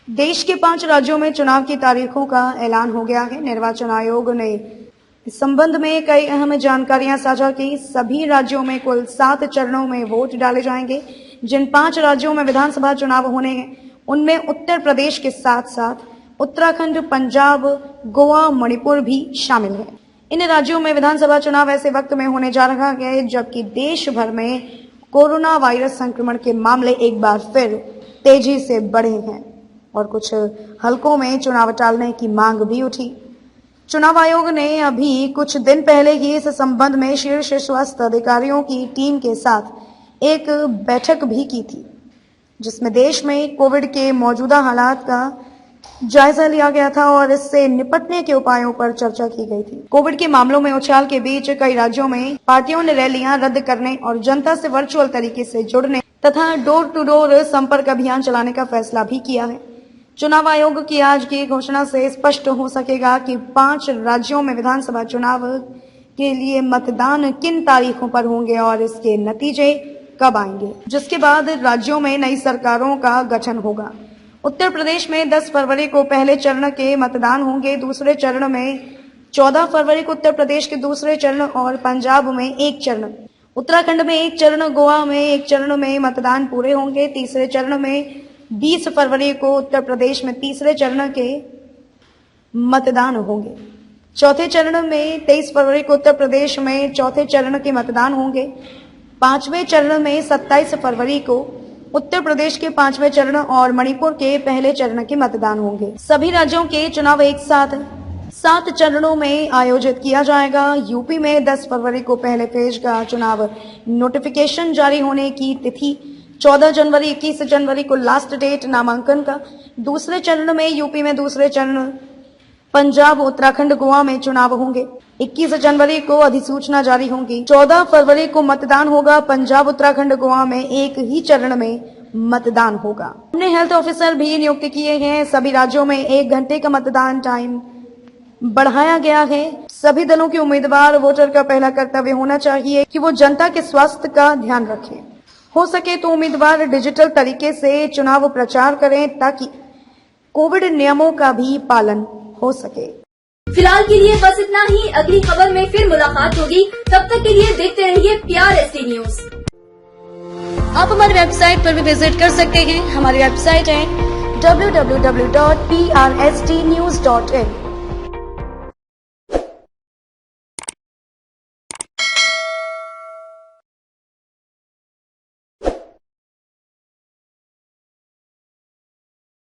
देश के 5 राज्यों में चुनाव की तारीखों का ऐलान हो गया है। निर्वाचन आयोग ने इस संबंध में कई अहम जानकारियां साझा की। सभी राज्यों में कुल 7 चरणों में वोट डाले जाएंगे। जिन 5 राज्यों में विधानसभा चुनाव होने हैं, उनमें उत्तर प्रदेश के साथ साथ उत्तराखंड, पंजाब, गोवा, मणिपुर भी शामिल है। इन राज्यों में विधानसभा चुनाव ऐसे वक्त में होने जा रहा है जबकि देश भर में कोरोना वायरस संक्रमण के मामले एक बार फिर तेजी से बढ़े हैं और कुछ हलकों में चुनाव टालने की मांग भी उठी। चुनाव आयोग ने अभी कुछ दिन पहले ही इस संबंध में शीर्ष स्वास्थ्य अधिकारियों की टीम के साथ एक बैठक भी की थी, जिसमें देश में कोविड के मौजूदा हालात का जायजा लिया गया था और इससे निपटने के उपायों पर चर्चा की गई थी। कोविड के मामलों में उछाल के बीच कई राज्यों में पार्टियों ने रैलियां रद्द करने और जनता से वर्चुअल तरीके से जुड़ने तथा डोर टू डोर संपर्क अभियान चलाने का फैसला भी किया है। चुनाव आयोग की आज की घोषणा से स्पष्ट हो सकेगा कि 5 राज्यों में विधानसभा चुनाव के लिए मतदान किन तारीखों पर होंगे और इसके नतीजे कब आएंगे, जिसके बाद राज्यों में नई सरकारों का गठन होगा। उत्तर प्रदेश में 10 फरवरी को पहले चरण के मतदान होंगे। दूसरे चरण में 14 फरवरी को उत्तर प्रदेश के दूसरे चरण और पंजाब में 1 चरण, उत्तराखंड में 1 चरण, गोवा में 1 चरण में मतदान पूरे होंगे। तीसरे चरण में 20 फरवरी को उत्तर प्रदेश में तीसरे चरण के मतदान होंगे। चौथे चरण में 23 फरवरी को उत्तर प्रदेश में चौथे चरण के मतदान होंगे। 5वें चरण में 27 फरवरी को उत्तर प्रदेश के 5वें चरण और मणिपुर के पहले चरण के मतदान होंगे। सभी राज्यों के चुनाव एक साथ 7 चरणों में आयोजित किया जाएगा। यूपी में 10 फरवरी को पहले फेज का चुनाव नोटिफिकेशन जारी होने की तिथि, 14 जनवरी 21 जनवरी को लास्ट डेट नामांकन का। दूसरे चरण में यूपी में दूसरे चरण, पंजाब, उत्तराखंड, गोवा में चुनाव होंगे। 21 जनवरी को अधिसूचना जारी होगी। 14 फरवरी को मतदान होगा। पंजाब, उत्तराखंड, गोवा में एक ही चरण में मतदान होगा। हमने हेल्थ ऑफिसर भी नियुक्त किए हैं। सभी राज्यों में 1 घंटे का मतदान टाइम बढ़ाया गया है। सभी दलों के उम्मीदवार वोटर का पहला कर्तव्य होना चाहिए कि वो जनता के स्वास्थ्य का ध्यान रखें। हो सके तो उम्मीदवार डिजिटल तरीके से चुनाव प्रचार करें ताकि कोविड नियमों का भी पालन हो सके। फिलहाल के लिए बस इतना ही। अगली खबर में फिर मुलाकात होगी। तब तक के लिए देखते रहिए PRST न्यूज। आप हमारी वेबसाइट पर भी विजिट कर सकते हैं। हमारी वेबसाइट है www.prstnews.in।